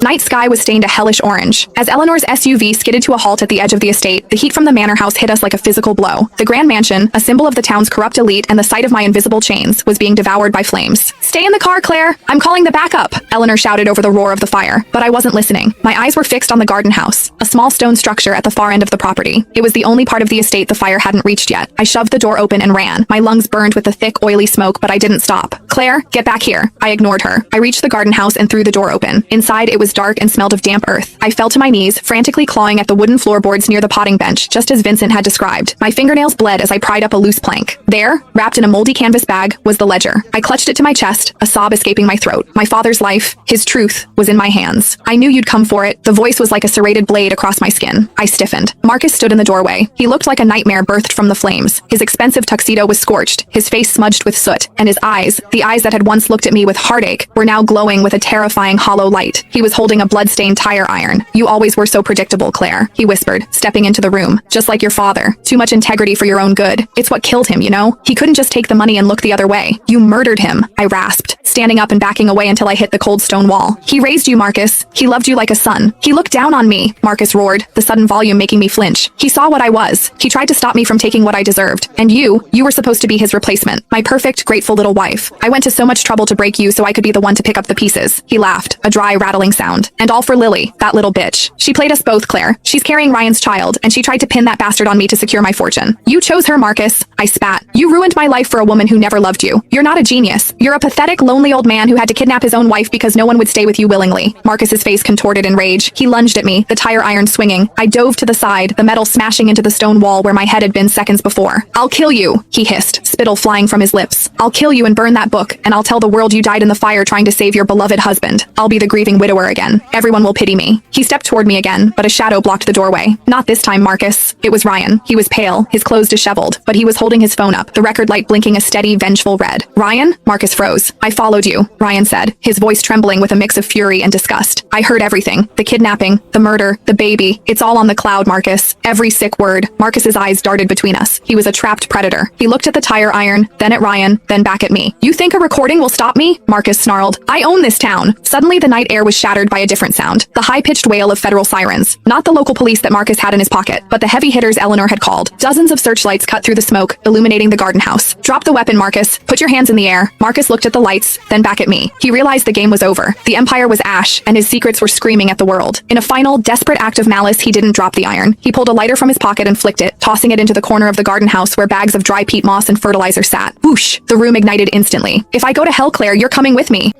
night sky was stained a hellish orange. As Eleanor's SUV skidded to a halt at the edge of the estate, the heat from the manor house hit us like a physical blow. The Grand Mansion, a symbol of the town's corrupt elite and the site of my invisible chains, was being devoured by flames. "Stay in the car, Claire! I'm calling the backup!" Eleanor shouted over the roar of the fire. But I wasn't listening. My eyes were fixed on the garden house, a small stone structure at the far end of the property. It was the only part of the estate the fire hadn't reached yet. I shoved the door open and ran. My lungs burned with the thick, oily smoke, but I didn't stop. "Claire, get back here." I ignored her. I reached the garden house and threw the door open. Inside, it was dark and smelled of damp earth. I fell to my knees, frantically clawing at the wooden floorboards near the potting bench, just as Vincent had described. My fingernails bled as I pried up a loose plank. There, wrapped in a moldy canvas bag, was the ledger. I clutched it to my chest, a sob escaping my throat. My father's life, his truth, was in my hands. I knew you'd come for it. The voice was like a serrated blade across my skin. I stiffened. Marcus stood in the doorway. He looked like a nightmare birthed from the flames. His expensive tuxedo was scorched, his face smudged with soot, and his eyes, the eyes that had once looked at me with heartache, were now glowing with a terrifying hollow light. He was holding a blood-stained tire iron. "You always were so predictable, Claire," he whispered, stepping into the room. "Just like your father. Too much integrity for your own good. It's what killed him, you know? He couldn't just take the money and look the other way. You murdered him," I rasped, standing up and backing away until I hit the cold stone wall. "He raised you, Marcus. He loved you like a son. He looked down on me," Marcus roared, the sudden volume making me flinch. "He saw what I was. He tried to stop me from taking what I deserved. And you were supposed to be his replacement. My perfect, grateful little wife. I went to so much trouble to break you so I could be the one to pick up the pieces." He laughed, a dry, rattling sound. "And all for Lily, that little bitch. She played us both, Claire. She's carrying Ryan's child, and she tried to pin that bastard on me to secure my fortune. You chose her, Marcus." I spat. "You ruined my life for a woman who never loved you. You're not a genius. You're a pathetic, lonely old man who had to kidnap his own wife because no one would stay with you willingly." Marcus's face contorted in rage. He lunged at me, the tire iron swinging. I dove to the side, the metal smashing into the stone wall where my head had been seconds before. "I'll kill you," he hissed, spittle flying from his lips. "I'll kill you and burn that book, and I'll tell the world you died in the fire trying to save your beloved husband. I'll be the grieving widower again. Everyone will pity me." He stepped toward me again, but a shadow blocked the doorway. "Not this time, Marcus." It was Ryan. He was pale, his clothes disheveled, but he was holding his phone up, the record light blinking a steady, vengeful red. "Ryan?" Marcus froze. "I followed you," Ryan said, his voice trembling with a mix of fury and disgust. "I heard everything. The kidnapping, the murder, the baby. It's all on the cloud, Marcus. Every sick word." Marcus's eyes darted between us. He was a trapped predator. He looked at the tire iron, then at Ryan, then back at me. "You think a recording will stop me?" Marcus snarled. "I own this town." Suddenly the night air was shattered by a different sound. The high-pitched wail of federal sirens. Not the local police that Marcus had in his pocket, but the heavy hitters Eleanor had called. Dozens of searchlights cut through the smoke, illuminating the garden house. "Drop the weapon, Marcus. Put your hands in the air." Marcus looked at the lights, then back at me. He realized the game was over. The Empire was ash, and his secrets were screaming at the world. In a final, desperate act of malice, he didn't drop the iron. He pulled a lighter from his pocket and flicked it, tossing it into the corner of the garden house where bags of dry peat moss and fertilizer sat. Whoosh! The room ignited instantly. "If I go to hell, Claire, you're coming with me."